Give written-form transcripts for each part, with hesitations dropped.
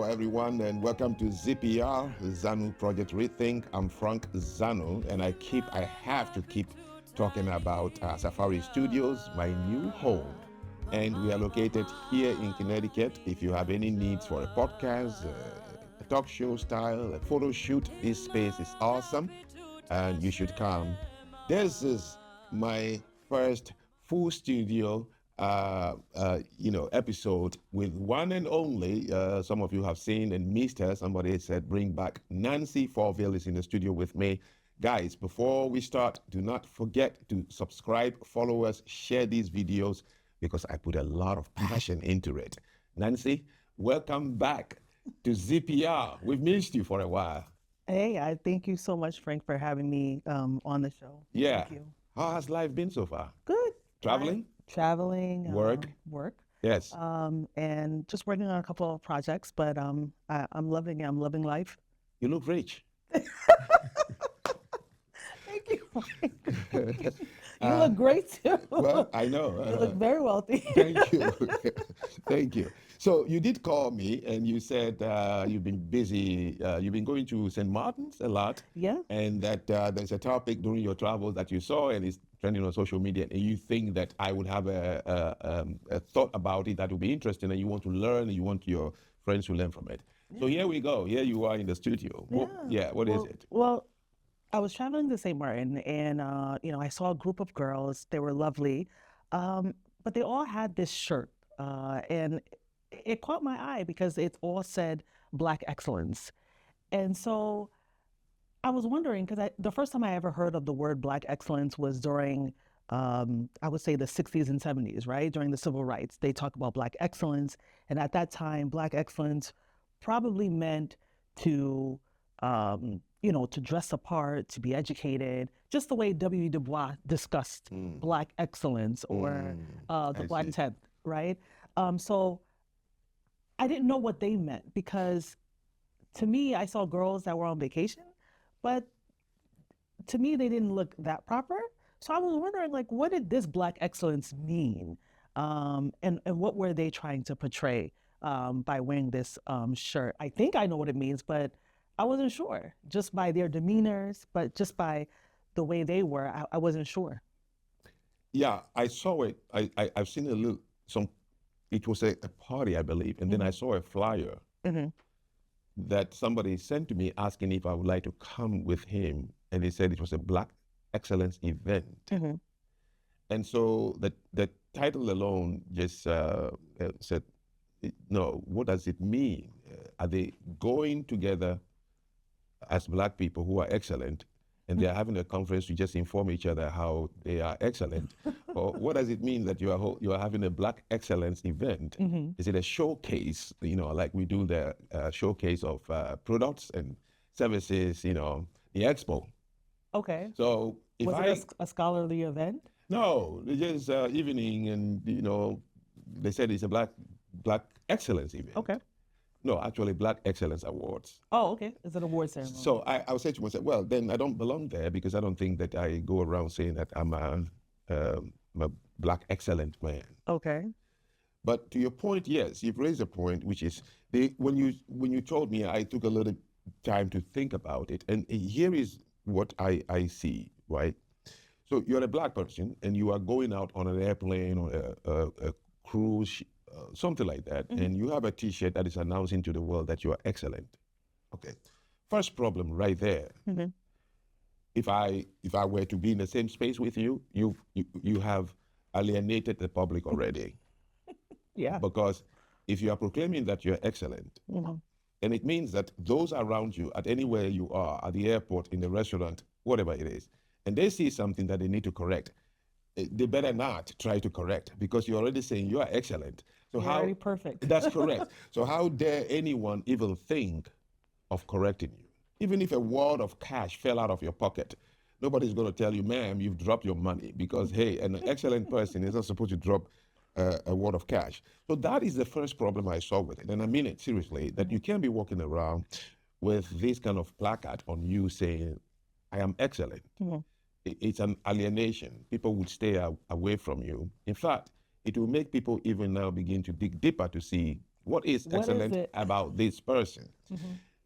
everyone, and welcome to ZPR, Zanu Project Rethink. I'm Franck Zanu, and I have to keep talking about Safari Studios, my new home. And we are located here in Connecticut. If you have any needs for a podcast, a talk show style, a photo shoot, this space is awesome, and you should come. This is my first full studio episode with one and only, some of you have seen and missed her. Somebody said, bring back Nancy Forville is in the studio with me. Guys, before we start, do not forget to subscribe, follow us, share these videos, because I put a lot of passion into it. Nancy, welcome back to ZPR. We've missed you for a while. Hey, I thank you so much, Frank, for having me on the show. Yeah. Thank you. How has life been so far? Good. Traveling? Traveling. Work? Work. Yes. And just working on a couple of projects, but I'm loving it. I'm loving life. You look rich. Thank you, Frank. You look great too. Well, I know. You look very wealthy. Thank you. Thank you. So you did call me and you said you've been busy. You've been going to St. Martin's a lot. Yeah. And that there's a topic during your travels that you saw and it's trending on social media. And you think that I would have a thought about it that would be interesting and you want to learn and you want your friends to learn from it. Yeah. So here we go. Here you are in the studio. What is it? Well, I was traveling to St. Martin and, I saw a group of girls. They were lovely, but they all had this shirt. And it caught my eye because it all said Black excellence. And so I was wondering, because the first time I ever heard of the word Black excellence was during, I would say the 60s and 70s, right? During the civil rights, they talk about Black excellence. And at that time, Black excellence probably meant to, to dress apart, to be educated, just the way W. Du Bois discussed Black excellence or the Black tenth, right? So I didn't know what they meant because to me, I saw girls that were on vacation, but to me, they didn't look that proper. So I was wondering, like, what did this Black excellence mean? And what were they trying to portray by wearing this shirt? I think I know what it means, but I wasn't sure, just by their demeanors, but just by the way they were, I wasn't sure. Yeah, I saw it. I've seen it was a party, I believe, and then I saw a flyer that somebody sent to me asking if I would like to come with him, and they said it was a Black excellence event. And so the title alone just said, no, what does it mean? Are they going together as Black people who are excellent, and they are having a conference to just inform each other how they are excellent? Or what does it mean that you are having a Black excellence event? Is it a showcase, like we do the showcase of products and services, the expo? Okay. So was it a scholarly event? No, it's just evening, and they said it's a Black excellence event. Okay. No, actually, Black Excellence Awards. Oh, okay. It's an award ceremony. So I would say to myself, well, then I don't belong there because I don't think that I go around saying that I'm a Black excellent man. Okay. But to your point, yes, you've raised a point, which is when you told me, I took a little time to think about it, and here is what I see, right? So you're a Black person, and you are going out on an airplane or a cruise. Something like that, and you have a T-shirt that is announcing to the world that you are excellent. Okay, first problem right there. If I were to be in the same space with you, you have alienated the public already. Yeah. Because if you are proclaiming that you're excellent, and it means that those around you, at anywhere you are, at the airport, in the restaurant, whatever it is, and they see something that they need to correct, they better not try to correct because you're already saying you are excellent. So You're already perfect. That's correct. So how dare anyone even think of correcting you? Even if a wad of cash fell out of your pocket, nobody's going to tell you, ma'am, you've dropped your money because, hey, an excellent person is not supposed to drop a wad of cash. So that is the first problem I saw with it. And I mean it seriously, that you can't be walking around with this kind of placard on you saying, I am excellent. It's an alienation. People would stay away from you. In fact, it will make people even now begin to dig deeper to see What is What is excellent it? about this person?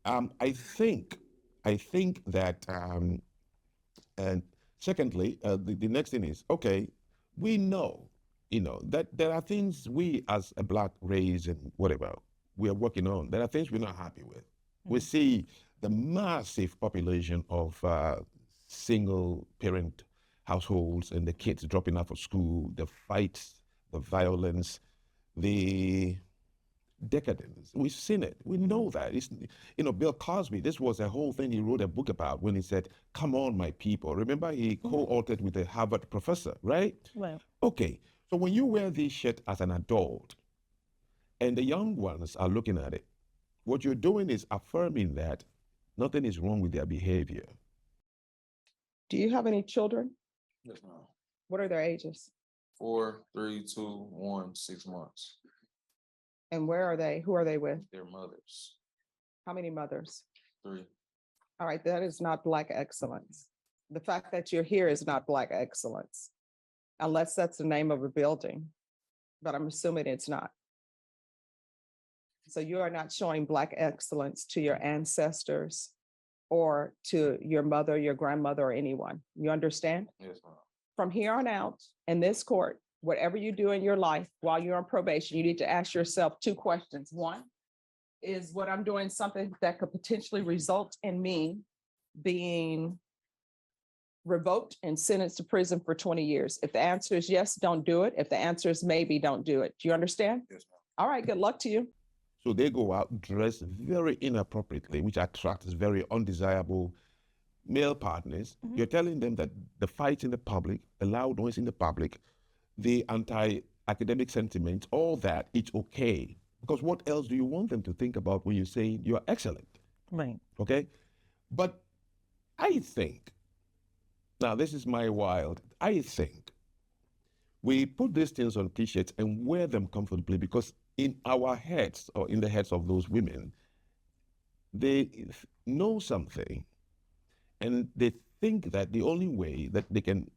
I think that, and secondly, the next thing is, okay, we know, that there are things we as a black race and whatever we are working on. There are things we're not happy with. We see the massive population of single parent households and the kids dropping out of school, the fights, the violence, the decadence. We've seen it. We know that. It's, Bill Cosby, this was a whole thing he wrote a book about when he said, "Come on, my people." Remember, he co-authored with a Harvard professor, right? Well, Okay, so when you wear this shirt as an adult and the young ones are looking at it, what you're doing is affirming that nothing is wrong with their behavior. Do you have any children? Yes, ma'am. What are their ages? 4, 3, 2, 1, 6 months. And where are they? Who are they with? Their mothers. How many mothers? 3. All right, that is not Black excellence. The fact that you're here is not Black excellence, unless that's the name of a building, but I'm assuming it's not. So you are not showing Black excellence to your ancestors or to your mother, your grandmother, or anyone. You understand? Yes, ma'am. From here on out, in this court, whatever you do in your life while you're on probation, you need to ask yourself 2 questions. One, is what I'm doing something that could potentially result in me being revoked and sentenced to prison for 20 years? If the answer is yes, don't do it. If the answer is maybe, don't do it. Do you understand? Yes, ma'am. All right, good luck to you. So they go out dressed very inappropriately, which attracts very undesirable male partners. You're telling them that the fights in the public, the loud noise in the public, the anti-academic sentiments, all that, it's okay. Because what else do you want them to think about when you say you're excellent? right. Okay? But I think, now this is my wild, I think we put these things on t-shirts and wear them comfortably because in our heads, or in the heads of those women, they know something and they think that the only way that they can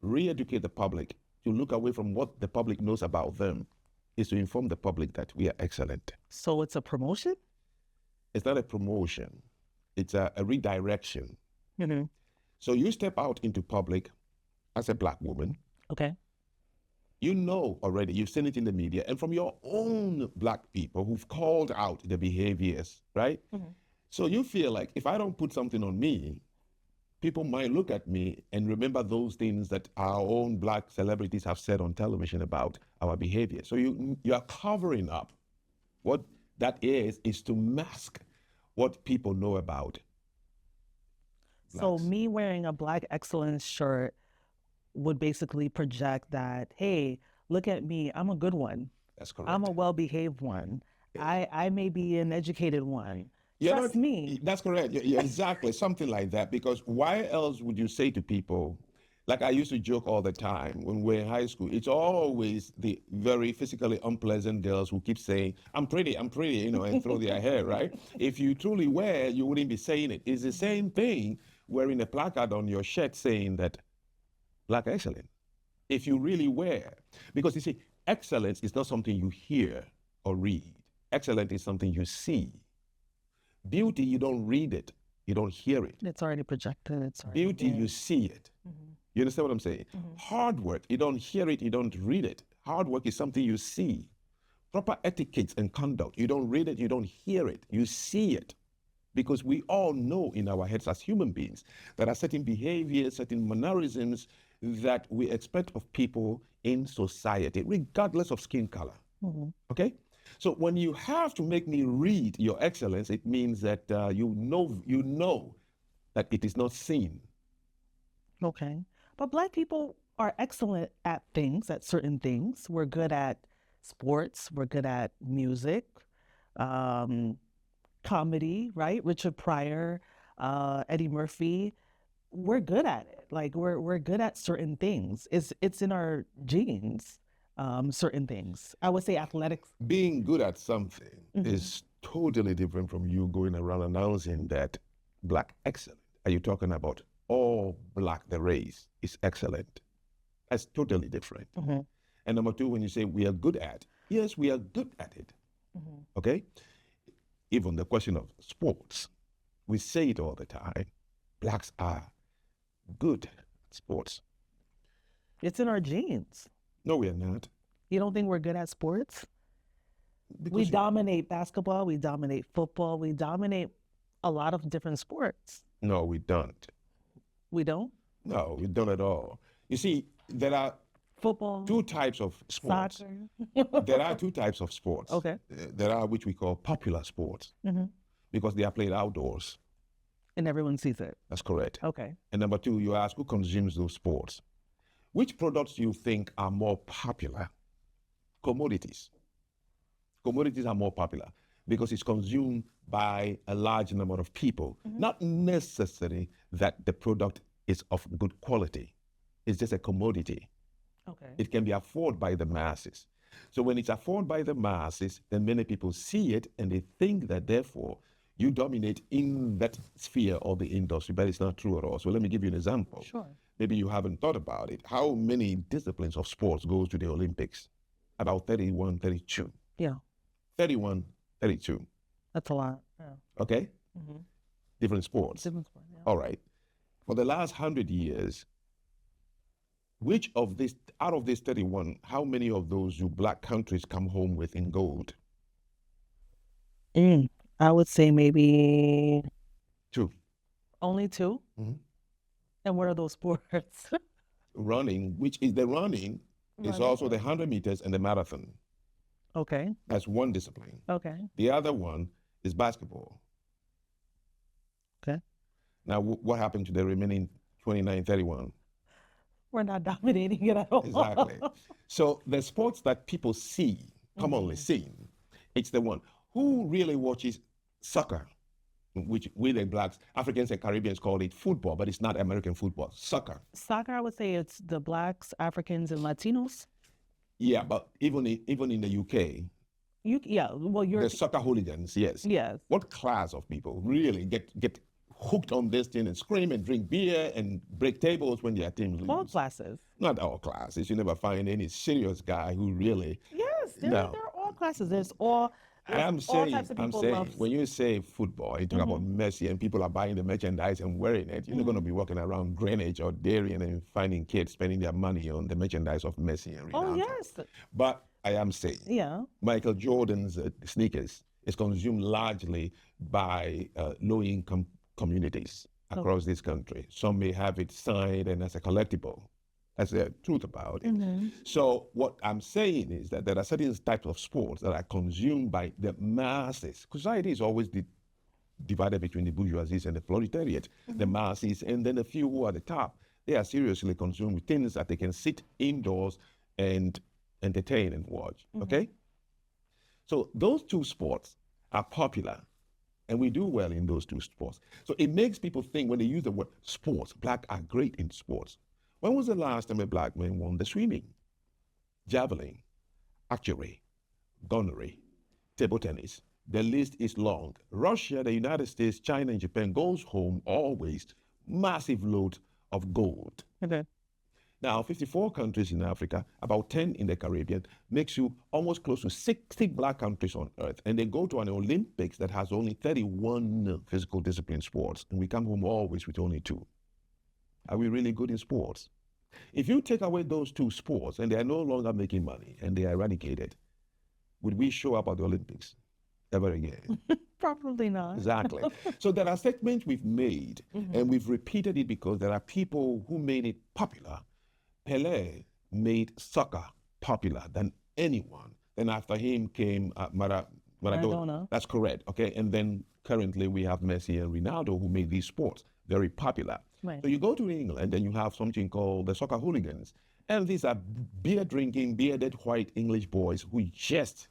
re-educate the public to look away from what the public knows about them is to inform the public that we are excellent. So it's a promotion? It's not a promotion, it's a redirection. Mm-hmm. So you step out into public as a Black woman, Okay. you know already, you've seen it in the media, and from your own Black people who've called out the behaviors, right? So you feel like if I don't put something on me, people might look at me and remember those things that our own Black celebrities have said on television about our behavior. So you are covering up. What that is to mask what people know about So Blacks. me wearing a Black excellence shirt would basically project that, hey, look at me, I'm a good one. That's correct. I'm a well-behaved one. I may be an educated one. You're Trust not- me. That's correct. Yeah, exactly. Something like that. Because why else would you say to people, like I used to joke all the time when we're in high school, it's always the very physically unpleasant girls who keep saying, I'm pretty, and throw their hair, right? If you truly were, you wouldn't be saying it. It's the same thing wearing a placard on your shirt saying that Black excellent. If you really were. Because you see, excellence is not something you hear or read. Excellence is something you see. Beauty, you don't read it, you don't hear it. It's already projected. It's already Beauty, there. you see it. You understand what I'm saying? Hard work, you don't hear it, you don't read it. Hard work is something you see. Proper etiquette and conduct, you don't read it, you don't hear it, you see it. Because we all know in our heads as human beings there are certain behaviors, certain mannerisms that we expect of people in society, regardless of skin color. Okay? So when you have to make me read your excellence, it means that you know that it is not seen. Okay. But Black people are excellent at things, at certain things. We're good at sports, we're good at music, comedy, right? Richard Pryor, Eddie Murphy. We're good at it. Like we're good at certain things. It's in our genes, certain things. I would say athletics. Being good at something is totally different from you going around announcing that Black excellent. Are you talking about all Black, the race, is excellent? That's totally different. And number two, when you say we are good at, yes, we are good at it. Okay? Even the question of sports, we say it all the time. Blacks are good at sports. It's in our genes. No, we are not. You don't think we're good at sports? We Because dominate basketball, we dominate football, we dominate a lot of different sports. no, we don't. We don't? No, we don't at all. You see, there are Football, two types of sports. soccer. There are two types of sports. Okay. There are which we call popular sports because they are played outdoors. And everyone sees it. That's correct. Okay. And number two, you ask who consumes those sports. Which products do you think are more popular? Commodities. Commodities are more popular because it's consumed by a large number of people. Not necessarily that the product is of good quality. It's just a commodity. Okay. It can be afforded by the masses. So when it's afforded by the masses, then many people see it and they think that therefore you dominate in that sphere of the industry, but it's not true at all. So let me give you an example. Sure. Maybe you haven't thought about it. How many disciplines of sports goes to the Olympics? About 31, 32. Yeah. 31, 32. That's a lot. Yeah. Okay? Different sports. Different sport, yeah. All right. For the last 100 years, which of this, out of this 31, how many of those do black countries come home with in gold? I would say maybe Two. only 2. Mhm. And what are those sports? Running, which is the running, is Running, also the 100 meters and the marathon. Okay. That's one discipline. Okay. The other one is basketball. Okay. Now, what happened to the remaining 29, 31? We're not dominating it at all. Exactly. So the sports that people see, commonly seen, it's the one. Who really watches soccer? Which we the blacks, Africans and Caribbeans call it football, but it's not American football. Soccer. Soccer, I would say it's the blacks, Africans, and Latinos. Yeah, but even in the UK, Well, you're, the soccer hooligans, yes. yes. What class of people really get hooked on this thing and scream and drink beer and break tables when their team lose? All classes. Not all classes. You never find any serious guy who really. Yes, there No. are all classes. There's all types of people love. When you say football, you talk about Messi and people are buying the merchandise and wearing it. You're not going to be walking around Greenwich or Darien and finding kids spending their money on the merchandise of Messi and Ronaldo. Oh, yes. But I am saying, Yeah. Michael Jordan's sneakers is consumed largely by low-income communities across this country. Some may have it signed and as a collectible. That's the truth about it. So what I'm saying is that there are certain types of sports that are consumed by the masses. Society is always divided between the bourgeoisie and the proletariat, the masses, and then the few who are at the top. They are seriously consumed with things that they can sit indoors and entertain and watch, okay? So those two sports are popular, and we do well in those two sports. So it makes people think when they use the word sports, black are great in sports. When was the last time a black man won the swimming, javelin, archery, gunnery, table tennis? The list is long. Russia, the United States, China, and Japan goes home always massive load of gold. Okay. Now, 54 countries in Africa, about 10 in the Caribbean, makes you almost close to 60 black countries on earth. And they go to an Olympics that has only 31 physical discipline sports, and we come home always with only 2. Are we really good in sports? If you take away those 2 sports and they are no longer making money and they are eradicated, would we show up at the Olympics ever again? Probably not. Exactly. So there are statements we've made and we've repeated it because there are people who made it popular. Pelé made soccer popular than anyone. Then after him came Maradona. That's correct. Okay. And then currently we have Messi and Ronaldo who made these sports very popular. Right. So you go to England and you have something called the soccer hooligans. And these are beer drinking, bearded white English boys who just.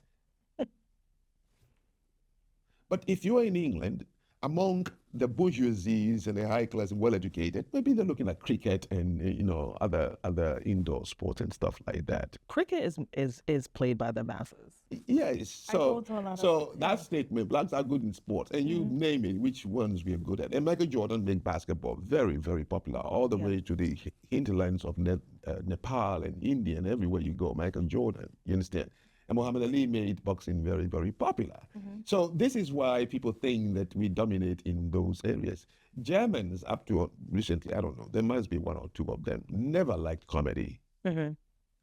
But if you're in England, among the bourgeoisies and the high class and well-educated, maybe they're looking at cricket and other indoor sports and stuff like that. Cricket is played by the masses. Yes. go to a lot of- That statement, blacks are good in sports, and you name it, which ones we are good at. And Michael Jordan made basketball very, very popular, all the way to the hinterlands of Nepal and India and everywhere you go. Michael Jordan, you understand? And Muhammad Ali made boxing very, very popular. So this is why people think that we dominate in those areas. Germans, up to recently, I don't know, there must be one or two of them, never liked comedy.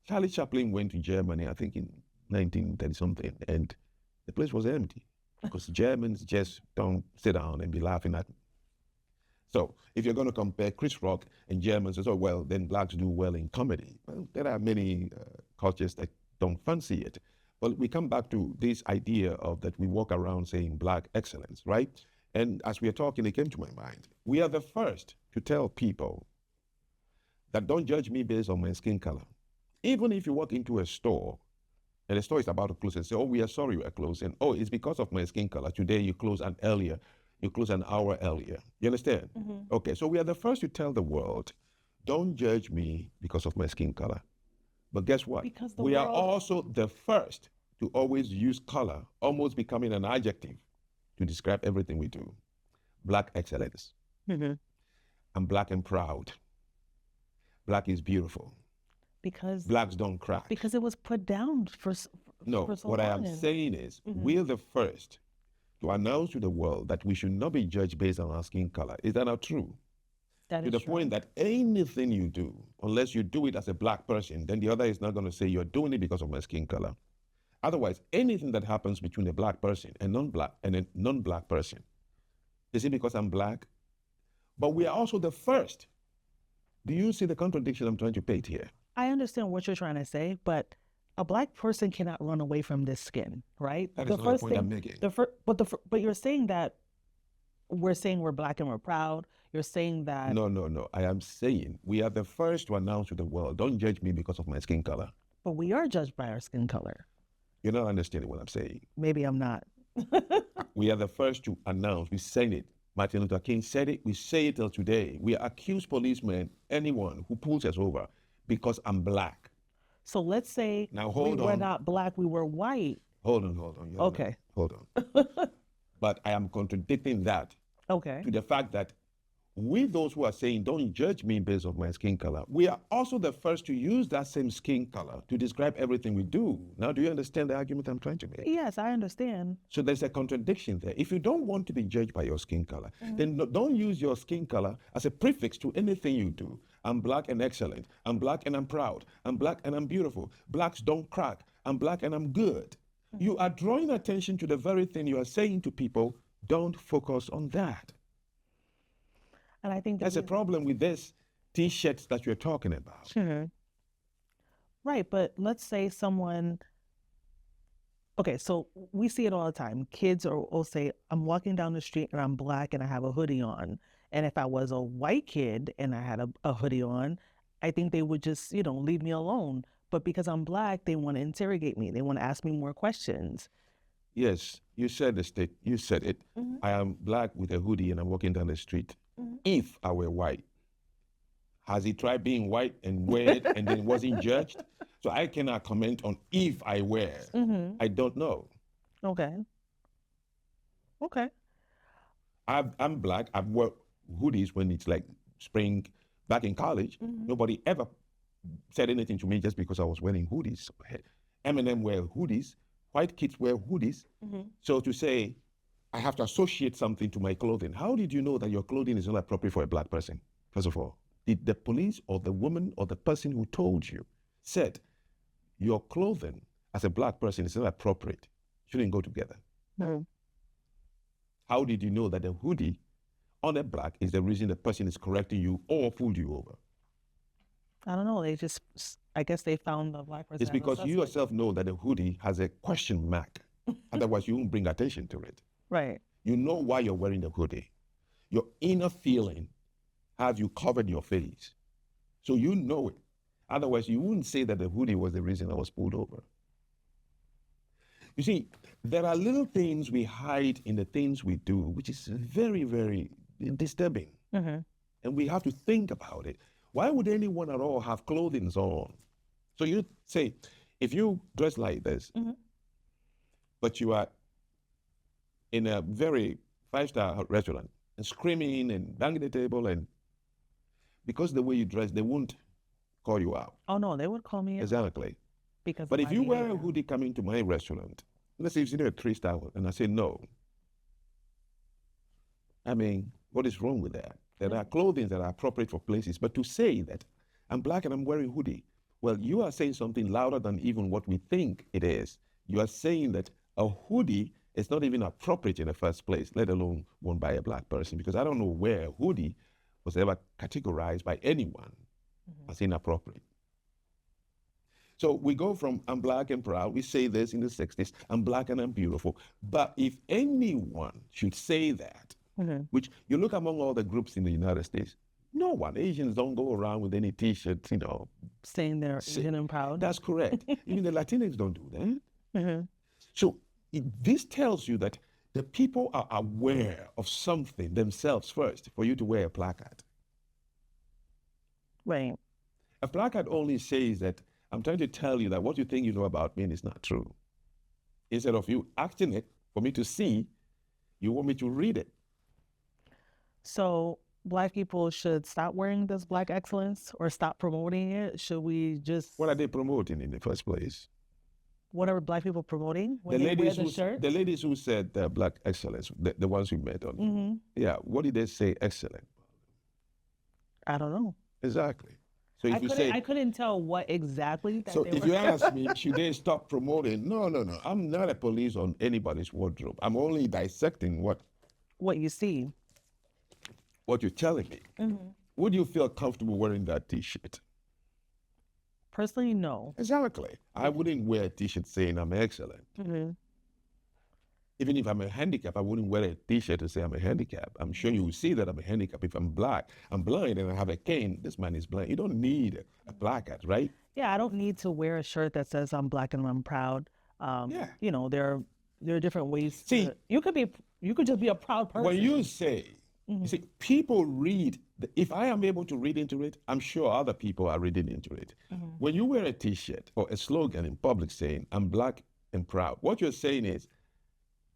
Charlie Chaplin went to Germany, I think in 1930 something, and the place was empty because Germans just don't sit down and be laughing at me. So if you're going to compare Chris Rock and Germans, and so well, then blacks do well in comedy. Well, there are many cultures that don't fancy it. But we come back to this idea of that we walk around saying black excellence, right? And as we are talking, it came to my mind. We are the first to tell people that don't judge me based on my skin color. Even if you walk into a store and the store is about to close and say, oh, we are sorry we are closing. Oh, it's because of my skin color. Today you close an hour earlier. You understand? Okay, so we are the first to tell the world, don't judge me because of my skin color. But guess what? Because the We are world- also the first to always use color, almost becoming an adjective to describe everything we do. Black excellence. I'm black and proud. Black is beautiful. Because Blacks don't crack. because it was put down for No, for so what I long. am saying is we're the first to announce to the world that we should not be judged based on our skin color. Is that not true? That To is the true. point that anything you do, unless you do it as a black person, then the other is not going to say you're doing it because of my skin color. Otherwise, anything that happens between a black person and a non-black person, is it because I'm black? But we are also the first. Do you see the contradiction I'm trying to paint here? I understand what you're trying to say, but a black person cannot run away from this skin, right? That is not the point I'm making. But you're saying that we're saying we're black and we're proud. You're saying that No. I am saying we are the first to announce to the world, don't judge me because of my skin color. but we are judged by our skin color. You're not understanding what I'm saying. Maybe I'm not. We are the first to announce. We said it. Martin Luther King said it. We say it till today. We accuse policemen, anyone who pulls us over, because I'm black. So let's say Now, we hold were on. not black, we were white. Hold on. You're not- Okay. Hold on. But I am contradicting that Okay. to the fact that we, those who are saying, don't judge me based on my skin color, we are also the first to use that same skin color to describe everything we do. Now, do you understand the argument I'm trying to make? Yes, I understand. So there's a contradiction there. If you don't want to be judged by your skin color, then don't use your skin color as a prefix to anything you do. I'm black and excellent. I'm black and I'm proud. I'm black and I'm beautiful. Blacks don't crack. I'm black and I'm good. You are drawing attention to the very thing you are saying to people. Don't focus on that. And I think that There's a problem with this T-shirts that you're talking about. Mhm. Right, but let's say someone, okay, so we see it all the time. Kids will say, I'm walking down the street and I'm black and I have a hoodie on. And if I was a white kid and I had a hoodie on, I think they would just, leave me alone. But because I'm black, they want to interrogate me. They want to ask me more questions. Yes, you said you said it. I am black with a hoodie and I'm walking down the street. If I were white, has he tried being white and wear it and then wasn't judged? So I cannot comment on if I wear. I don't know. Okay. Okay. I'm black. I've worn hoodies when it's like spring. Back in college, nobody ever said anything to me just because I was wearing hoodies. Eminem wear hoodies. White kids wear hoodies. So to say, I have to associate something to my clothing. How did you know that your clothing is not appropriate for a black person? First of all, did the police or the woman or the person who told you said your clothing as a black person is not appropriate? Shouldn't go together. How did you know that the hoodie on a black is the reason the person is correcting you or pulled you over? I don't know. I guess they found the black person. It's as a because you suspect. yourself know that the hoodie has a question mark. Otherwise, you won't bring attention to it. Right. You know why you're wearing the hoodie. Your inner feeling have you covered your face. So you know it. Otherwise, you wouldn't say that the hoodie was the reason I was pulled over. You see, there are little things we hide in the things we do, which is very, very disturbing. And we have to think about it. Why would anyone at all have clothing on? So you say, if you dress like this, but you are in a very five-star restaurant and screaming and banging the table, and because the way you dress, they won't call you out. Oh no, they would call me. Exactly. Because But of if my you wear a behavior. hoodie coming to my restaurant, let's say you've seen a 3-star one, and I say no. I mean, what is wrong with that? There are clothing that are appropriate for places, but to say that I'm black and I'm wearing a hoodie, well, you are saying something louder than even what we think it is. You are saying that a hoodie is not even appropriate in the first place, let alone worn by a black person, because I don't know where a hoodie was ever categorized by anyone as inappropriate. So we go from I'm black and proud, we say this in the 60s, I'm black and I'm beautiful. But if anyone should say that, which you look among all the groups in the United States, no one, Asians don't go around with any t-shirts, Saying they're Asian and proud. That's correct. Even the Latinx don't do that. Mhm. So this tells you that the people are aware of something themselves first for you to wear a placard. Right. A placard only says that I'm trying to tell you that what you think you know about me is not true. Instead of you acting it for me to see, you want me to read it. So Black people should stop wearing this Black excellence or stop promoting it? Should we just What are they promoting in the first place? what are Black people promoting when The they wear ladies, the shirt? the ladies who said black excellence, the ones we met on. Yeah, what did they say excellent? I don't know. Exactly. So if I couldn't tell what exactly that so they if were. you ask me, should they stop promoting? No. I'm not a police on anybody's wardrobe. I'm only dissecting what you see. you're telling me. Would you feel comfortable wearing that T-shirt? Personally, no. Exactly. I wouldn't wear a T-shirt saying I'm excellent. Even if I'm a handicap, I wouldn't wear a T-shirt to say I'm a handicap. I'm sure you will see that I'm a handicap. If I'm black, I'm blind and I have a cane, this man is blind. You don't need a placard, right? Yeah, I don't need to wear a shirt that says I'm Black and I'm proud. Yeah. There are different ways. See, You could just be a proud person. When you say, you see, people read, if I am able to read into it, I'm sure other people are reading into it. When you wear a T-shirt or a slogan in public saying, I'm black and proud, what you're saying is,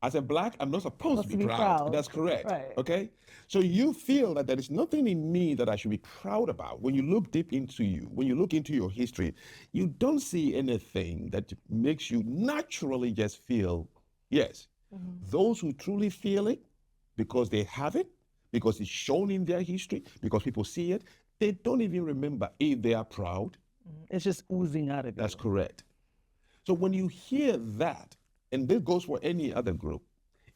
as a black, I'm not supposed to be proud. That's correct. Right. Okay? So you feel that there is nothing in me that I should be proud about. When you look deep into you, when you look into your history, you don't see anything that makes you naturally just feel, yes, those who truly feel it because they have it, because it's shown in their history, because people see it, they don't even remember if they are proud. It's just oozing out of you. That's correct. So when you hear that, and this goes for any other group,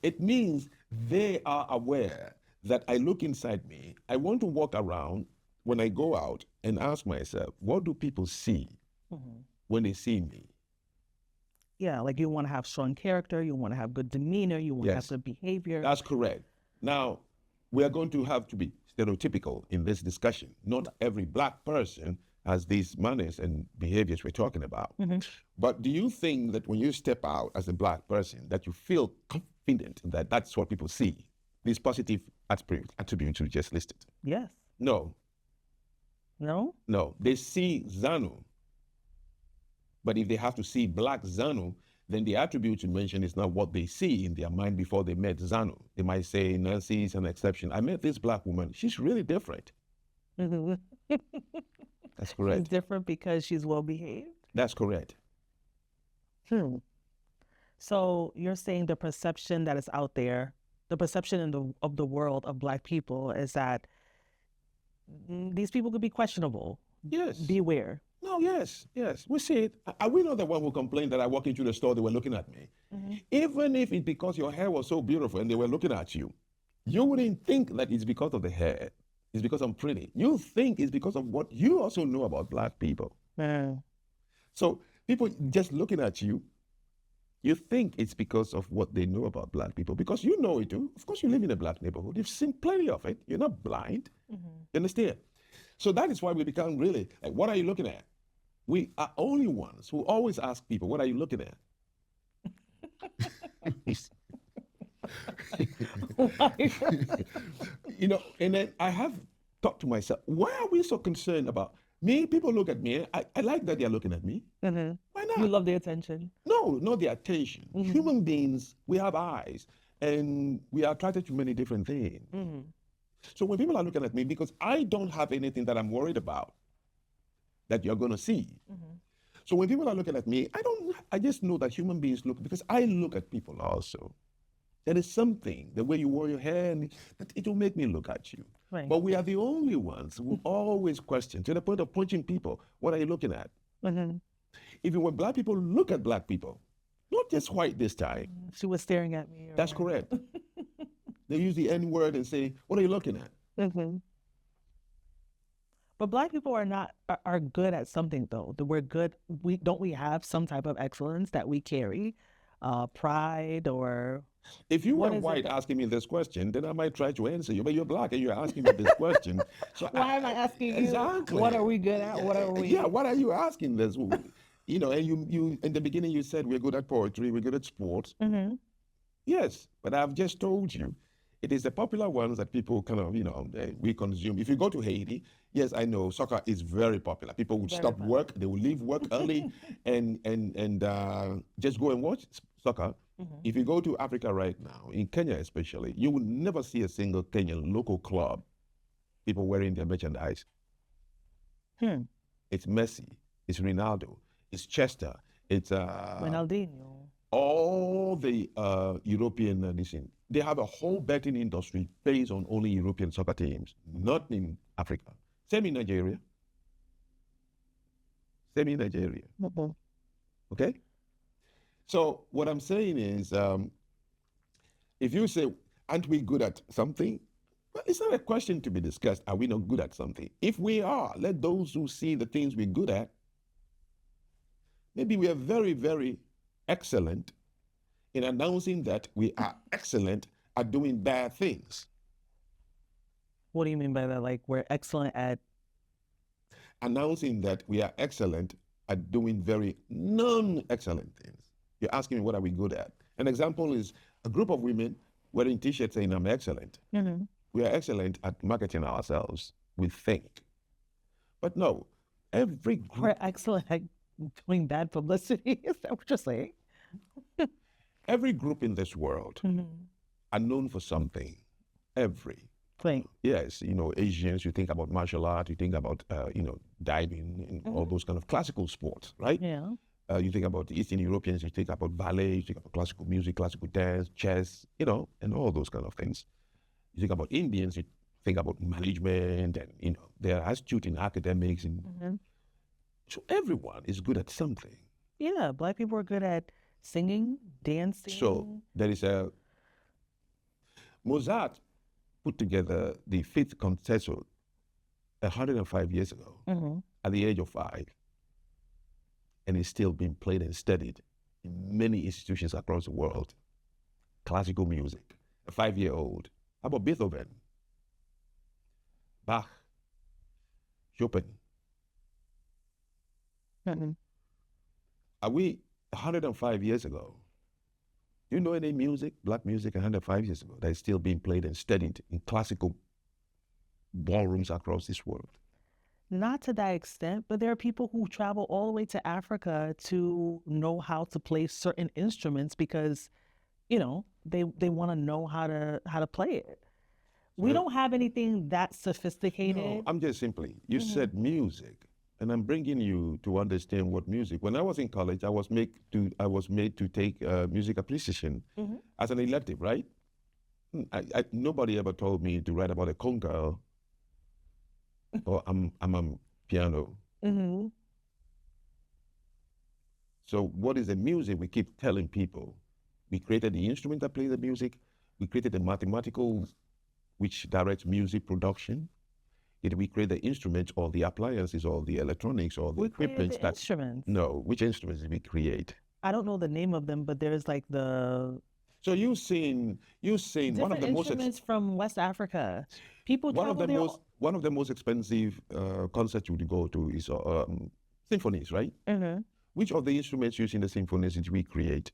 it means they are aware that I look inside me. I want to walk around when I go out and ask myself, what do people see when they see me? Yeah, like you want to have strong character, you want to have good demeanor, you want to have Yes. good behavior. That's correct. Now, we are going to have to be stereotypical in this discussion. Not every black person has these manners and behaviors we're talking about. But do you think that when you step out as a black person, that you feel confident that that's what people see? These positive attributes you just listed? Yes. No, No? no. They see Zanu. But if they have to see black Zanu, then the attribute you mentioned is not what they see in their mind before they met Zanu. They might say, Nancy is an exception. I met this black woman. She's really different. That's She's correct. different because she's well behaved. That's correct. So you're saying the perception that is out there, the perception of the world of Black people is that these people could be questionable. Yes. Beware. No, yes. We see it. Are we not the one who complained that I walked into the store, they were looking at me? Even if it's because your hair was so beautiful and they were looking at you, you wouldn't think that it's because of the hair. It's because I'm pretty. You think it's because of what you also know about black people. So people just looking at you, you think it's because of what they know about black people, because you know it too. Of course, you live in a black neighborhood. You've seen plenty of it. You're not blind. You understand? So that is why we become really, like, what are you looking at? We are only ones who always ask people, what are you looking at? And then I have thought to myself, why are we so concerned about me? People look at me. I like that they're looking at me. Why not? You love the attention. No, not the attention. Human beings, we have eyes and we are attracted to many different things. So when people are looking at me, because I don't have anything that I'm worried about that you're going to see. So when people are looking at me, I just know that human beings look, because I look at people also. There is something, the way you wore your hair, and that it will make me look at you. Right. But we are the only ones who always question, to the point of punching people, what are you looking at? Mm-hmm. Even when black people look at black people, not just white this time. She was staring at me. That's correct. They use the N word and say, what are you looking at? Mm-hmm. But black people are good at something though. That we're good. We have some type of excellence that we carry, pride or. If you What were is it white that- asking me this question, then I might try to answer you. But you're black and you're asking me this question. So Why am I asking you? Exactly. What are we good at? What are we? Yeah, what are you asking this? You know, and you in the beginning you said we're good at poetry, we're good at sports. Mm-hmm. Yes, but I've just told you, it is the popular ones that people kind of, we consume. If you go to Haiti, yes, I know soccer is very popular. People would Very stop popular. work, they will leave work early, and just go and watch soccer. Mm-hmm. If you go to Africa right now, in Kenya especially, you will never see a single Kenyan local club, people wearing their merchandise. It's Messi, it's Ronaldo, it's Chester, it's Ronaldinho. all the European they have a whole betting industry based on only European soccer teams, not in Africa. Same in Nigeria. Mm-hmm. Okay? So what I'm saying is, if you say, aren't we good at something? Well, it's not a question to be discussed. Are we not good at something? If we are, let those who see the things we're good at, maybe we are very, very excellent in announcing that we are excellent at doing bad things. What do you mean by that? Like we're excellent at. Announcing that we are excellent at doing very non-excellent things. You're asking me what are we good at? An example is a group of women wearing t-shirts saying I'm excellent. Mm-hmm. We are excellent at marketing ourselves, we think. But no, every group, We're excellent at doing bad publicity. Is that what you're saying? every group in this world Mm-hmm. are known for something. Every. Thing. Yes, Asians, you think about martial art, you think about, diving and all those kind of classical sports, right? Yeah. You think about the Eastern Europeans, you think about ballet, you think about classical music, classical dance, chess, and all those kind of things. You think about Indians, you think about management and, they're astute in academics. And so everyone is good at something. Yeah. Black people are good at singing, dancing. So there is Mozart put together the Fifth Concerto 105 years ago at the age of 5. And it's still being played and studied in many institutions across the world. Classical music, a 5-year-old. How about Beethoven? Bach? Chopin? Are we 105 years ago? Do you know any music, black music 105 years ago, that is still being played and studied in classical ballrooms across this world? Not to that extent, but there are people who travel all the way to Africa to know how to play certain instruments because, they want to know how to play it. We don't have anything that sophisticated. No, I'm just simply, you said music, and I'm bringing you to understand what music. When I was in college, I was made to take music appreciation as an elective, right? Nobody ever told me to write about a conga or I'm a piano. Mm-hmm. So what is the music? We keep telling people. We created the instrument that plays the music. We created the mathematical, which directs music production. Did we create the instruments or the appliances or the electronics or the We created equipment? the instruments. No, which instruments did we create? I don't know the name of them, but there's like the So you've seen one of different the most instruments from West Africa. People one of travel the there. one of the most expensive concerts you would go to is symphonies, right? Mm-hmm. Which of the instruments used in the symphonies did we create?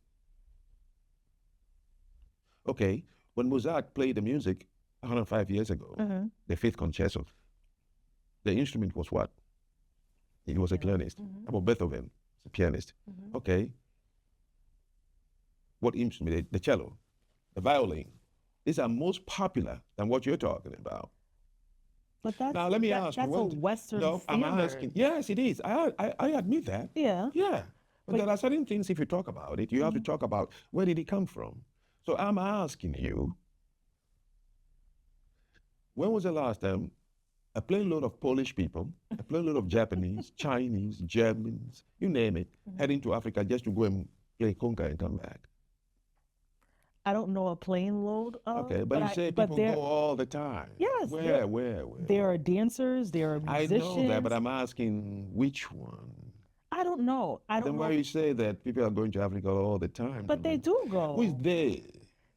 Okay, when Mozart played the music 105 years ago, the Fifth Concerto, the instrument was what? He was a pianist. How about Beethoven? A pianist. Okay. What instrument? The cello, the violin. These are most popular than what you're talking about. But that's Now let me ask you. that's a Western No, I'm standard. asking. Yes, it is. I admit that. Yeah. Yeah. But But- there are certain things, if you talk about it, you have to talk about where did it come from. So I'm asking you, when was the last time a plane load of Polish people, a plane load of Japanese, Chinese, Germans, you name it, heading to Africa just to go and play conga and come back? I don't know a plane load of. Okay, but you say people there, go all the time. Yes, Where? there are dancers, there are I musicians. know that, but I'm asking which one. I don't know. I don't Then know. why you say that people are going to Africa all the time? But they do go. Who is they?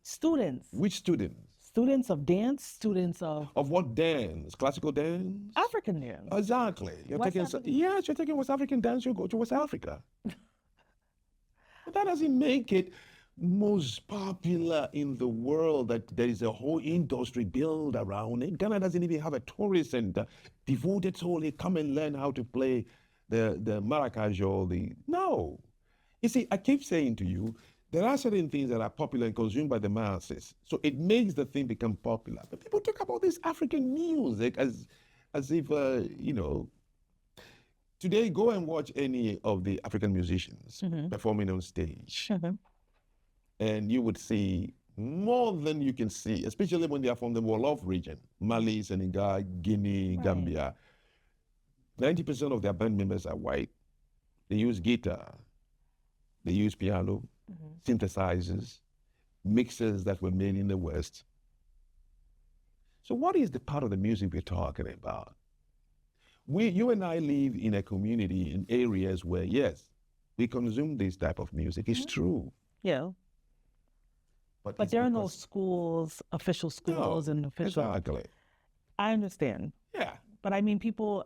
Students. Which students? Students of dance, students of Of what dance? Classical dance? African dance. Exactly. West African- Yes, you're taking West African dance, you go to West Africa. But that doesn't make it most popular in the world, that there is a whole industry built around it. Ghana doesn't even have a tourist center devoted solely come and learn how to play the maracas or the no. You see, I keep saying to you, there are certain things that are popular and consumed by the masses. So it makes the thing become popular. But people talk about this African music as if you know. Today, go and watch any of the African musicians performing on stage, and you would see more than you can see, especially when they are from the Wolof region, Mali, Senegal, Guinea, Gambia. 90% of their band members are white. They use guitar, they use piano, synthesizers, mixers that were made in the West. So what is the part of the music we're talking about? You and I live in a community, in areas where, yes, we consume this type of music. It's true. Yeah. But But it's there are no because- schools, official schools and official. Exactly. I understand. Yeah. But I mean, people,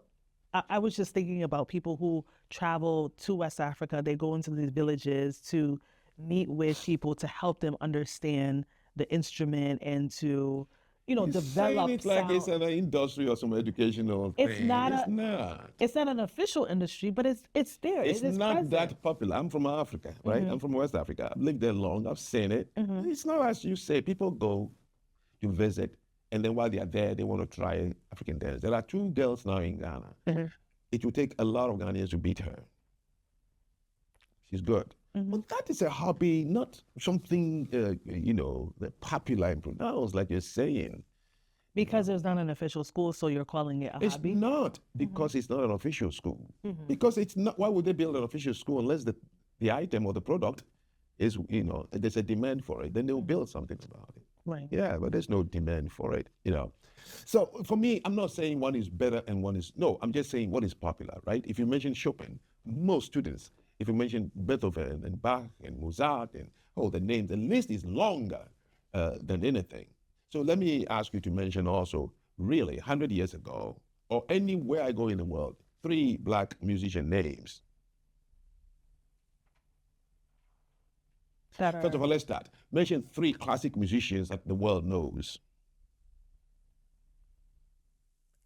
I was just thinking about people who travel to West Africa. They go into these villages to meet with people to help them understand the instrument and to, you know, You're develop saying it like it's sound. an industry or some educational thing. It's not It's a- not. It's not an official industry, but it's there. It's it is not present. that popular. I'm from Africa, right? I'm from West Africa. I've lived there long. I've seen it. It's not as you say. People go to visit, and then while they are there, they want to try African dance. There are two girls now in Ghana. It will take a lot of Ghanaians to beat her. She's good. But that is a hobby, not something, you know, popular and pronounced, like you're saying. Because there's not an official school, so you're calling it a It's hobby. not because it's not an official school. Because it's not. Why would they build an official school unless the item or the product is, you know, there's a demand for it? Then they will build something about it. Right. Yeah, but there's no demand for it, you know. So for me, I'm not saying one is better and one is no. I'm just saying what is popular, right? If you mention Chopin, most students, if you mention Beethoven and Bach and Mozart and the names, the list is longer than anything. So let me ask you to mention also, really, 100 years ago, or anywhere I go in the world, 3 black musician names. That First are, of all, let's start. Mention 3 classic musicians that the world knows.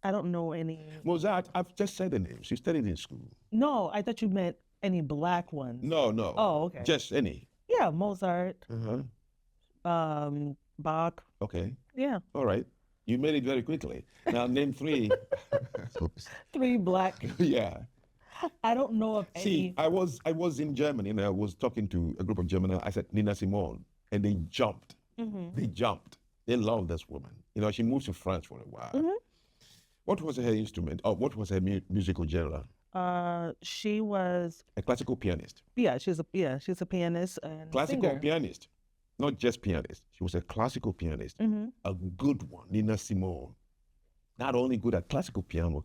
I don't know any. Mozart, I've just said the names. You studied in school. No, I thought you meant any black ones. No. Oh, okay. Just any. Yeah, Mozart, Uh-huh. Bach. Okay. Yeah, All right. You made it very quickly. Now name 3. 3 black. Yeah. I don't know of See, any. I was in Germany and I was talking to a group of Germans. I said Nina Simone, and they jumped. They jumped. They love this woman. You know, she moved to France for a while. What was her instrument? Or what was her musical genre? She was A classical pianist. she's a pianist and Classical singer. pianist, not just pianist. She was a classical pianist, a good one, Nina Simone. Not only good at classical piano,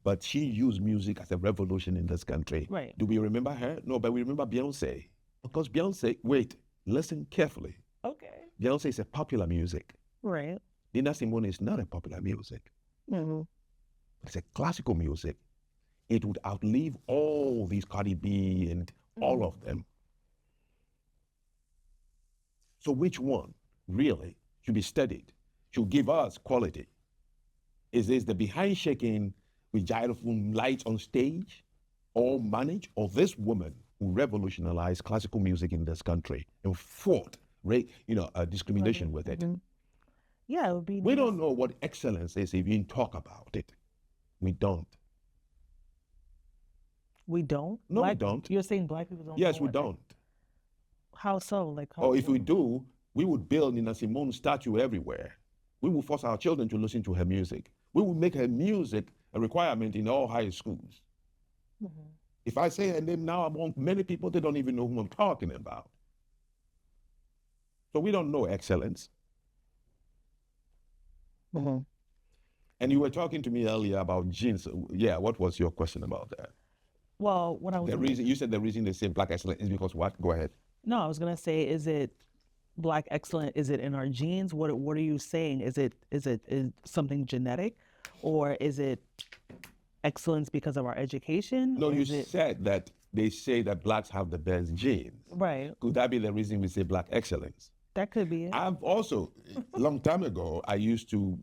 but she used music as a revolution in this country. Right. Do we remember her? No, but we remember Beyonce. Because Beyonce, wait, listen carefully. Okay. Beyonce is a popular music. Right. Nina Simone is not a popular music. It's a classical music. It would outlive all these Cardi B and all of them. So which one really should be studied, should give us quality? Is this the behind shaking with gyrophone lights on stage, all managed, or this woman who revolutionized classical music in this country and fought, discrimination with it? Yeah, it would be. We nice. don't know what excellence is if you didn't talk about it. We don't. We don't? No, we Black, don't. You're saying black people don't Yes, know we what- don't. How so? Like, how? Or if we do, we would build Nina Simone statue everywhere. We will force our children to listen to her music. We will make her music a requirement in all high schools. Mhm. If I say her name now among many people, they don't even know who I'm talking about. So we don't know excellence. Mhm. And you were talking to me earlier about genes. Yeah, what was your question about that? Well, what I was The reason you said the reason they say black excellence is because what? Go ahead. no, I was gonna say, is it black excellent? Is it in our genes? What are you saying? Is something genetic, or is it excellence because of our education? No, you Is it said that they say that blacks have the best genes. right? Could that be the reason we say black excellence? That could be it. I've also, a long time ago, I used to,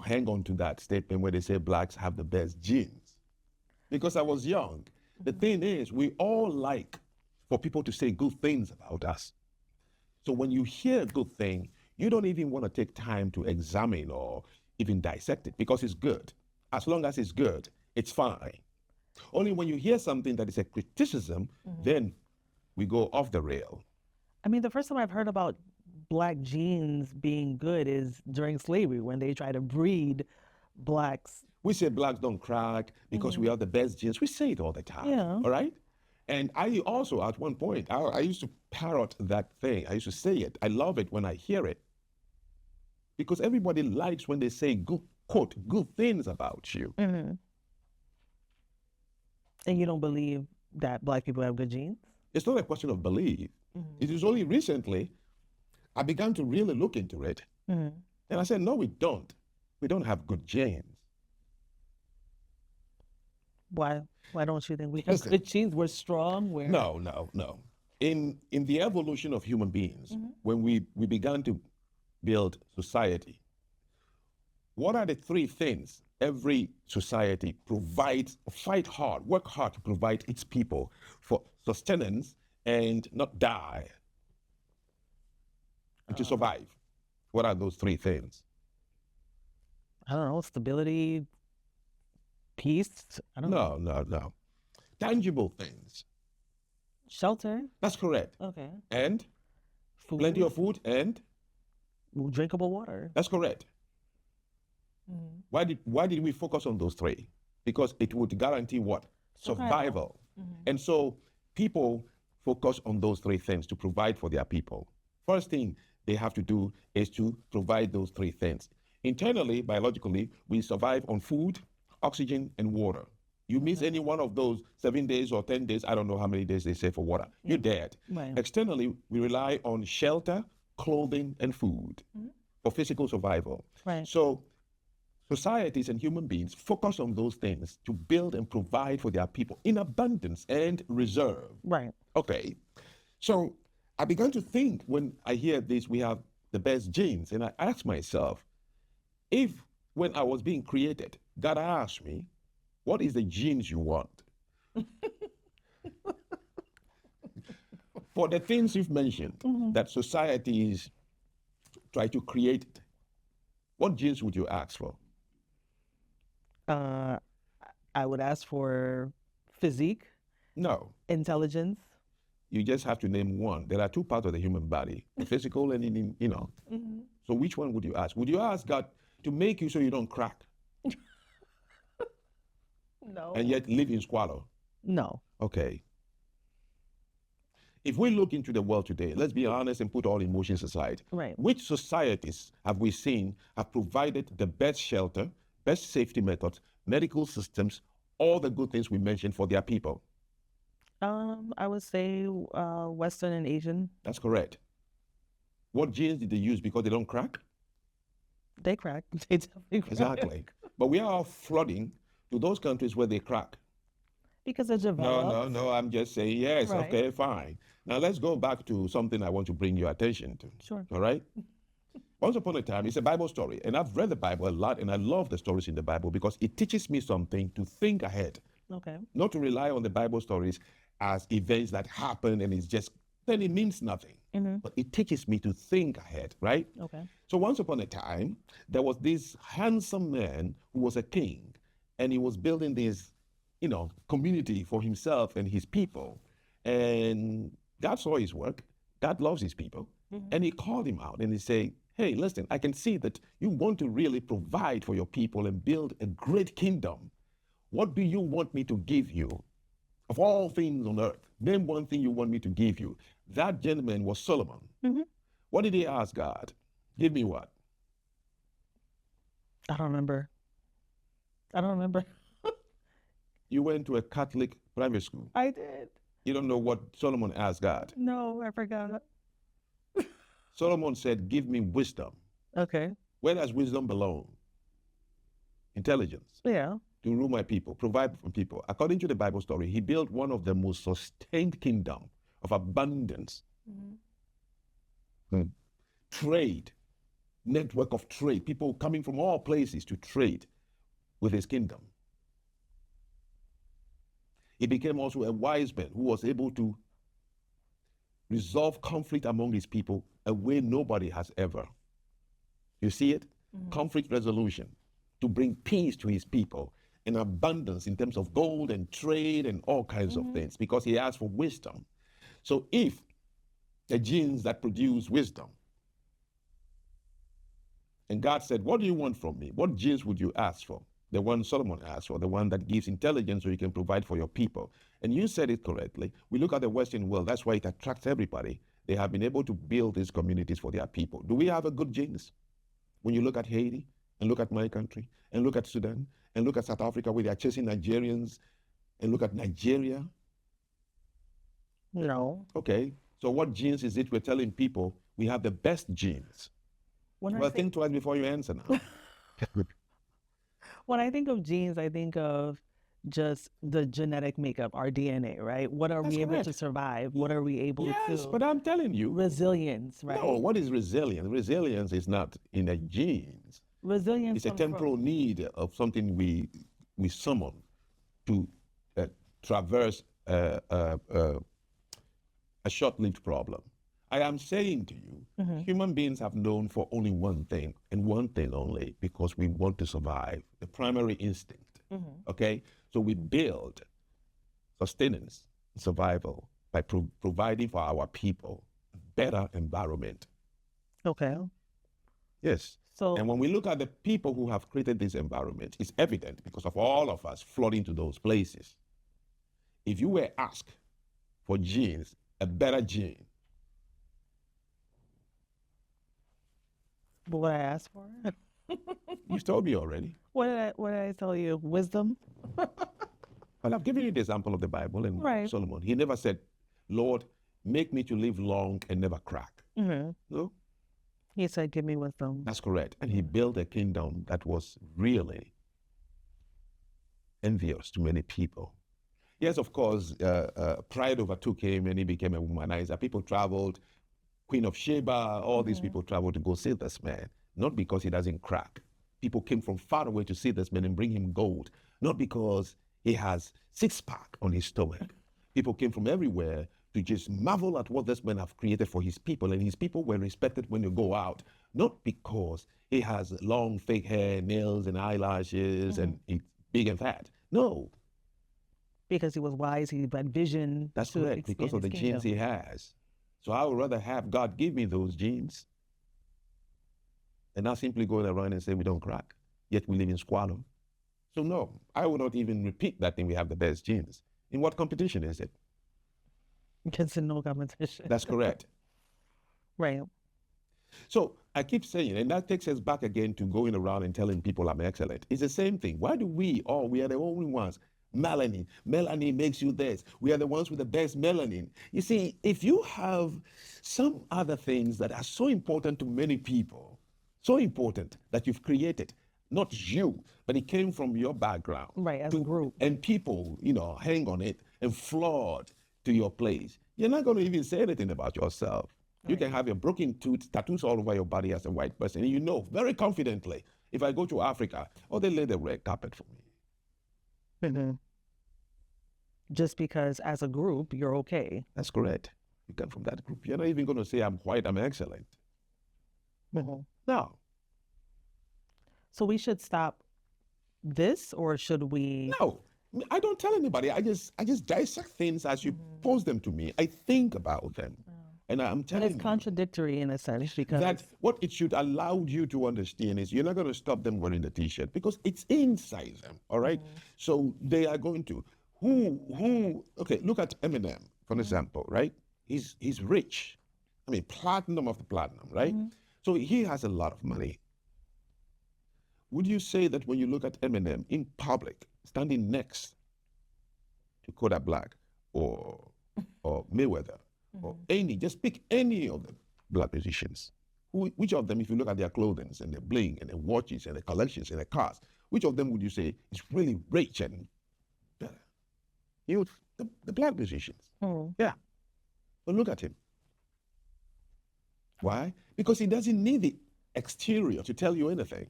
hang on to that statement where they say blacks have the best genes. Because I was young. The thing is, we all like for people to say good things about us. So when you hear a good thing, you don't even want to take time to examine or even dissect it because it's good. As long as it's good, it's fine. Only when you hear something that is a criticism, then we go off the rail. I mean, the first time I've heard about black genes being good is during slavery when they try to breed blacks. We say blacks don't crack because we have the best genes. We say it all the time. Yeah. All right? And I also, at one point, I used to parrot that thing. I used to say it. I love it when I hear it. Because everybody likes when they say good, quote, good things about you. Mm-hmm. And you don't believe that black people have good genes? It's not a question of belief. It is only recently I began to really look into it. Mm-hmm. And I said, no, we don't. We don't have good genes. Why don't you think we have Listen. good genes? We're strong. We're No. In the evolution of human beings, when we began to build society, what are the three things every society provides, fight hard, work hard to provide its people for sustenance and not die and to survive? What are those three things? I don't know, stability, peace. I don't know. No. Tangible things. Shelter. That's correct. Okay. And Food. plenty of food, and drinkable water. that's correct. Mhm. Why did we focus on those three? Because it would guarantee what? Survival. And so people focus on those three things to provide for their people. First thing they have to do is to provide those three things. Internally, biologically, we survive on food, oxygen, and water. You miss any one of those 7 days or 10 days, I don't know how many days they say for water, you're dead. Right. Externally, we rely on shelter, clothing, and food for physical survival. Right. So societies and human beings focus on those things to build and provide for their people in abundance and reserve. Right. Okay. So I began to think when I hear this, we have the best genes. And I asked myself, if when I was being created, God asked me, what is the genes you want? For the things you've mentioned that societies try to create, what genes would you ask for? I would ask for physique, No. intelligence. You just have to name one. There are two parts of the human body, the physical and So which one would you ask? Would you ask God to make you so you don't crack No. and yet live in squalor? No. Okay. If we look into the world today, let's be honest and put all emotions aside. Right. Which societies have we seen have provided the best shelter, best safety methods, medical systems, all the good things we mentioned for their people? I would say Western and Asian. That's correct. What genes did they use because they don't crack? They crack. They definitely crack. Exactly. But we are flooding to those countries where they crack. Because they're developed. No, I'm just saying yes. Right. Okay, fine. Now let's go back to something I want to bring your attention to. Sure. All right? Once upon a time, it's a Bible story, and I've read the Bible a lot, and I love the stories in the Bible because it teaches me something to think ahead, Okay. not to rely on the Bible stories as events that happen and then it means nothing. But it teaches me to think ahead, right? Okay. So once upon a time, there was this handsome man who was a king, and he was building this, community for himself and his people. And God saw his work. God loves his people. And he called him out and he said, hey, listen, I can see that you want to really provide for your people and build a great kingdom. What do you want me to give you? Of all things on earth, name one thing you want me to give you. That gentleman was Solomon. What did he ask God? Give me what? I don't remember. You went to a Catholic private school. I did. You don't know what Solomon asked God. No, I forgot. Solomon said, give me wisdom. Okay. Where does wisdom belong? Intelligence. Yeah. To rule my people, provide for people. According to the Bible story, he built one of the most sustained kingdom of abundance. Trade, network of trade, people coming from all places to trade with his kingdom. He became also a wise man who was able to resolve conflict among his people a way nobody has ever. You see it? Conflict resolution, to bring peace to his people and abundance in terms of gold and trade and all kinds of things, because he asked for wisdom. So if the genes that produce wisdom, and God said, what do you want from me? What genes would you ask for? The one Solomon asked for, the one that gives intelligence so you can provide for your people. And you said it correctly. We look at the Western world, that's why it attracts everybody. They have been able to build these communities for their people. Do we have a good genes? When you look at Haiti, and look at my country, and look at Sudan, and look at South Africa where they are chasing Nigerians, and look at Nigeria. No. Okay, so what genes is it we're telling people we have the best genes? Well, think twice before you answer now. When I think of genes, I think of just the genetic makeup, our DNA, right? What are That's we able to correct. survive? What are we able Yes, to? but I'm telling you. Resilience, right? No, what is resilience? Resilience is not in the genes. Resilience It's a comes from- temporal need of something we summon to traverse a short-lived problem. I am saying to you, human beings have known for only one thing, and one thing only, because we want to survive, the primary instinct. Okay? So we build sustenance, survival, by providing for our people a better environment. Okay. Yes. So And when we look at the people who have created this environment, it's evident because of all of us flooding to those places. If you were asked for genes, a better gene, what I asked for? you've told me already. What did I tell you? Wisdom? Well, I've given you the example of the Bible and Right. Solomon. He never said, Lord, make me to live long and never crack. Mm-hmm. No, He said, give me wisdom. that's correct. And he built a kingdom that was really envious to many people. Yes, of course, pride overtook him and he became a womanizer. People traveled, Queen of Sheba, all these people traveled to go see this man, not because he doesn't crack. People came from far away to see this man and bring him gold, not because he has six-pack on his stomach. People came from everywhere to just marvel at what this man have created for his people, and his people were respected when you go out, not because he has long fake hair, nails and eyelashes and he's big and fat. No, Because he was wise, he had vision. that's to correct, because of expand the his genes kingdom. he has. So I would rather have God give me those genes and not simply going around and say we don't crack, yet we live in squalor. So no, I would not even repeat that thing we have the best genes. In what competition is it? Because in no competition. That's correct. Right. So I keep saying, and that takes us back again to going around and telling people I'm excellent. It's the same thing. Why do we are the only ones? Melanin makes you this. We are the ones with the best melanin. You see, if you have some other things that are so important to many people, so important that you've created, not you, but it came from your background. Right, as a group. And people, hang on it and flood to your place. You're not going to even say anything about yourself. You can have a broken tooth, tattoos all over your body as a white person, and you know very confidently, if I go to Africa, they lay the red carpet for me. Just because as a group, you're okay. That's correct. You come from that group. You're not even going to say I'm white, I'm excellent. No. So we should stop this, or should we? No, I don't tell anybody. I just dissect things as you pose them to me. I think about them, and I'm But telling it's you contradictory in a sense because that what it should allow you to understand is you're not going to stop them wearing the t-shirt because it's inside them. All right, so they are going to who. Okay, look at Eminem for example. Right, he's rich. I mean, platinum of the platinum. Right, so he has a lot of money. Would you say that when you look at Eminem in public, standing next to Kodak Black or Mayweather or just pick any of the black musicians, which of them, if you look at their clothing and their bling and their watches and their collections and their cars, which of them would you say is really rich and better? The black musicians. Yeah. But look at him. Why? Because he doesn't need the exterior to tell you anything.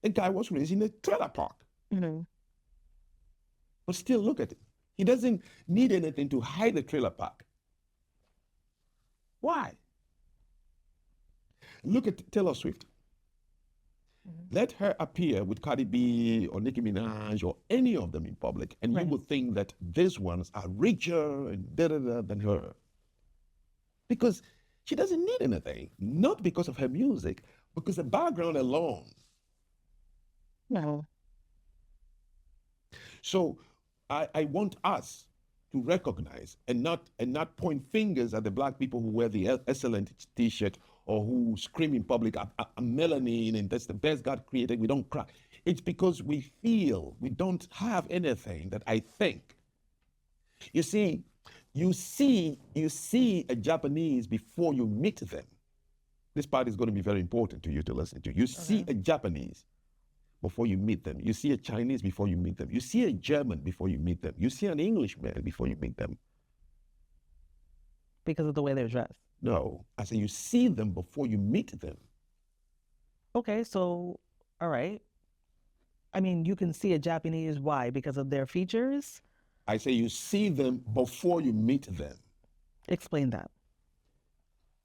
The guy was raised in a trailer park. But still, look at it. He doesn't need anything to hide the trailer park. Why? Look at Taylor Swift. Let her appear with Cardi B or Nicki Minaj or any of them in public, and you would think that these ones are richer and da-da-da than her. Because she doesn't need anything. Not because of her music, because the background alone. No. So I want us to recognize and not point fingers at the black people who wear the excellent t-shirt or who scream in public, I'm melanin and that's the best God created, we don't cry. It's because we feel we don't have anything that I think. You see a Japanese before you meet them. This part is going to be very important to you to listen to. You see a Japanese before you meet them. You see a Chinese before you meet them. You see a German before you meet them. You see an Englishman before you meet them. Because of the way they're dressed. No, I say you see them before you meet them. Okay, so, all right. I mean, you can see a Japanese, why? Because of their features? I say you see them before you meet them. Explain that.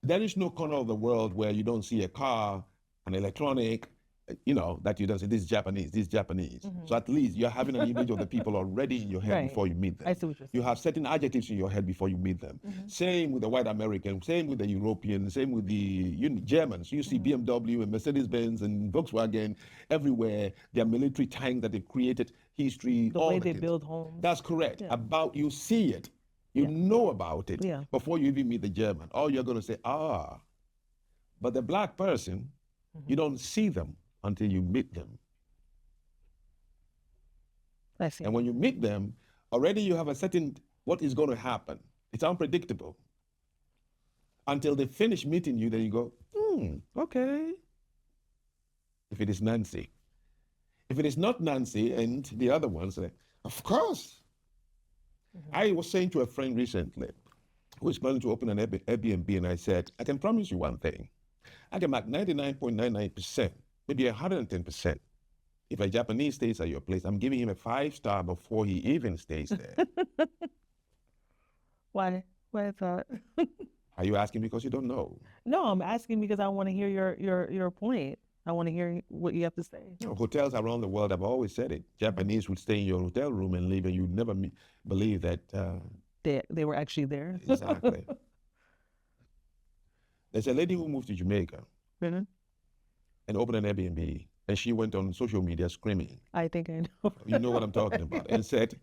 There is no corner of the world where you don't see a car, an electronic, that you don't say, this is Japanese, this is Japanese. So at least you're having an image of the people already in your head before you meet them. I see what you're saying. You have certain adjectives in your head before you meet them. Same with the white American, same with the European, same with the Germans. You see BMW and Mercedes-Benz and Volkswagen everywhere. Their military tank that they created, history, the way they build homes. That's correct. You see it. You know about it before you even meet the German. Or you're going to say, but the black person, you don't see them until you meet them. I see. And when you meet them, already you have a certain, what is going to happen. It's unpredictable. Until they finish meeting you, then you go, okay. If it is Nancy. If it is not Nancy and the other ones, of course. I was saying to a friend recently who is planning to open an Airbnb, and I said, I can promise you one thing. I can make 99.99%, maybe 110%. If a Japanese stays at your place, I'm giving him a 5-star before he even stays there. Why? Why is that? Are you asking because you don't know? No, I'm asking because I want to hear your point. I want to hear what you have to say. Hotels around the world, I've always said it. Japanese would stay in your hotel room and leave, and you'd never believe that. They were actually there. Exactly. There's a lady who moved to Jamaica and opened an Airbnb, and she went on social media screaming. I think I know. You know what I'm talking about. And said,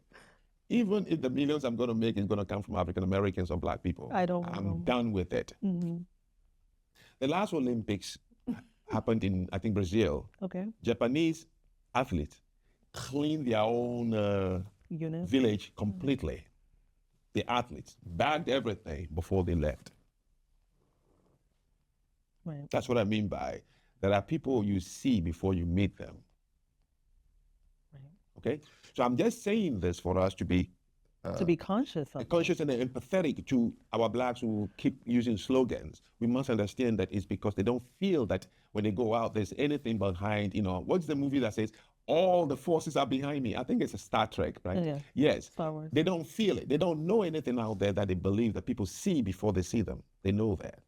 even if the millions I'm going to make is going to come from African Americans or black people, I'm done with it. The last Olympics happened in, I think, Brazil. Okay. Japanese athletes cleaned their own village completely. The athletes bagged everything before they left. Right. That's what I mean by there are people you see before you meet them. Right. Okay? So I'm just saying this for us to be conscious of conscious and empathetic to our blacks who keep using slogans. We must understand that it's because they don't feel that when they go out, there's anything behind, what's the movie that says, all the forces are behind me? I think it's a Star Trek, right? Yeah. Yes. Star Wars. They don't feel it. They don't know anything out there that they believe that people see before they see them. They know that.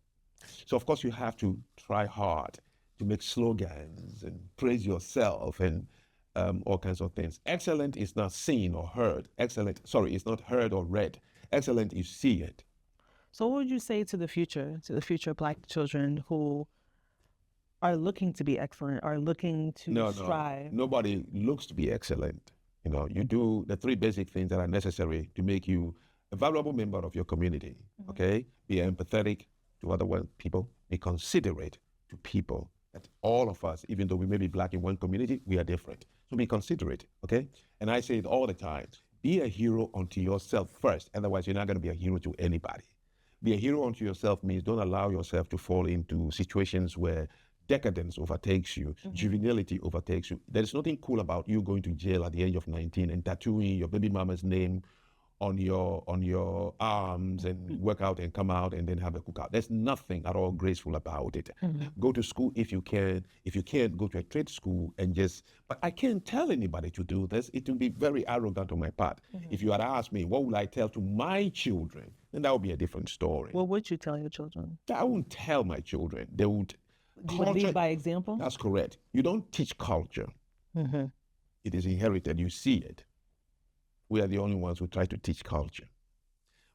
So, of course, you have to try hard to make slogans and praise yourself and all kinds of things. Excellent is not seen or heard. It's not heard or read. Excellent, you see it. So what would you say to the future Black children who are looking to be excellent, are looking to strive? Nobody looks to be excellent. You do the three basic things that are necessary to make you a valuable member of your community. Okay, be empathetic to other people, be considerate to people. That all of us, even though we may be Black in one community, we are different. So be considerate. Okay, and I say it all the time: be a hero unto yourself first. Otherwise, you're not going to be a hero to anybody. Be a hero unto yourself means don't allow yourself to fall into situations where decadence overtakes you, juvenility overtakes you. There's nothing cool about you going to jail at the age of 19 and tattooing your baby mama's name on your arms and work out and come out and then have a cookout. There's nothing at all graceful about it. Go to school if you can. If you can't, go to a trade school and but I can't tell anybody to do this. It will be very arrogant on my part. If you had asked me, what would I tell to my children? Then that would be a different story. What would you tell your children? I wouldn't tell my children. They would. You would lead by example? That's correct. You don't teach culture. It is inherited. You see it. We are the only ones who try to teach culture.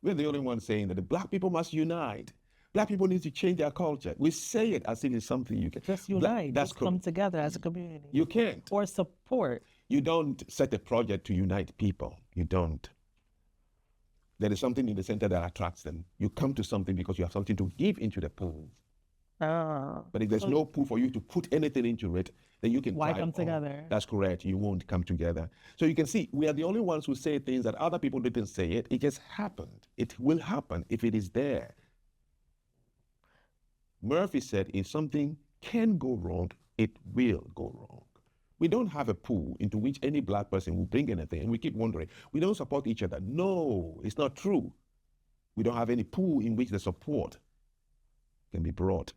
We're the only ones saying that the Black people must unite. Black people need to change their culture. We say it as if it's something you can. Just unite. Just come together as a community. You can't. Or support. You don't set a project to unite people. You don't. There is something in the center that attracts them. You come to something because you have something to give into the pool. But if there's no pool for you to put anything into it, then you can. Why come together? That's correct. You won't come together. So you can see we are the only ones who say things that other people didn't say it. It just happened. It will happen if it is there. Murphy said if something can go wrong, it will go wrong. We don't have a pool into which any Black person will bring anything, and we keep wondering, we don't support each other. No, it's not true. We don't have any pool in which the support can be brought.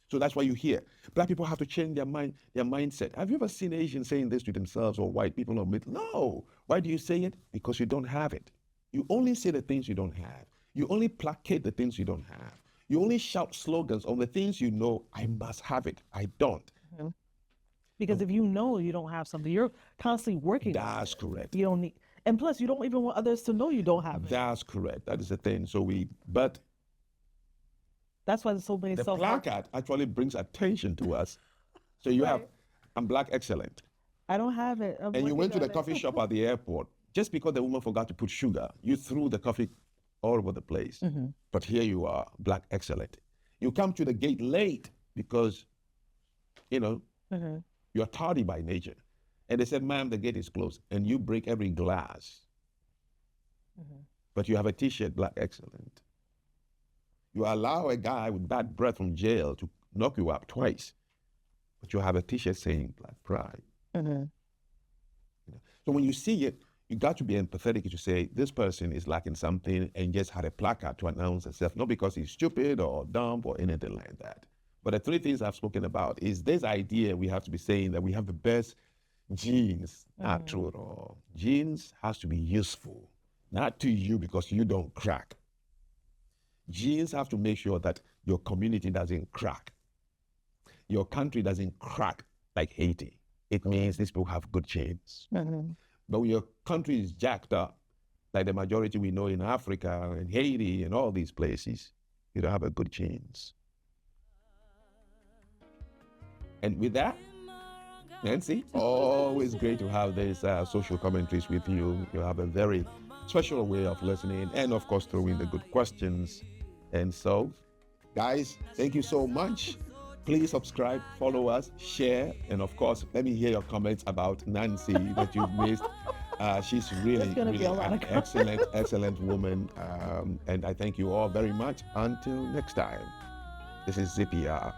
So that's why you hear Black people have to change their mindset. Have you ever seen Asians saying this to themselves or white people or middle? No. Why do you say it? Because you don't have it. You only say the things you don't have. You only placate the things you don't have. You only shout slogans on the things you know, I must have it. I don't. Because if you know you don't have something, you're constantly working. That's correct. You don't need, and plus you don't even want others to know you don't have it. That's correct. That is the thing. That's why there's so many the placard actually brings attention to us. So you have, I'm Black excellent. I don't have it. And you went to the coffee shop at the airport. Just because the woman forgot to put sugar, you threw the coffee all over the place. But here you are, Black excellent. You come to the gate late because, you're tardy by nature. And they said, ma'am, the gate is closed. And you break every glass. But you have a t-shirt, Black excellent. You allow a guy with bad breath from jail to knock you up twice, but you have a t-shirt saying Black pride. So when you see it, you got to be empathetic to say this person is lacking something and just had a placard to announce himself, not because he's stupid or dumb or anything like that. But the three things I've spoken about is this idea we have to be saying that we have the best genes. Not true at all. Genes has to be useful, not to you because you don't crack. Genes have to make sure that your community doesn't crack. Your country doesn't crack like Haiti. It means these people have good genes. But when your country is jacked up, like the majority we know in Africa and Haiti and all these places, you don't have a good genes. And with that, Nancy, always great to have these social commentaries with you. You have a very special way of listening and, of course, throwing the good questions. And so, guys, thank you so much. Please subscribe, follow us, share, and, of course, let me hear your comments about Nancy that you've missed. She's really an excellent woman. And I thank you all very much. Until next time, this is ZPR.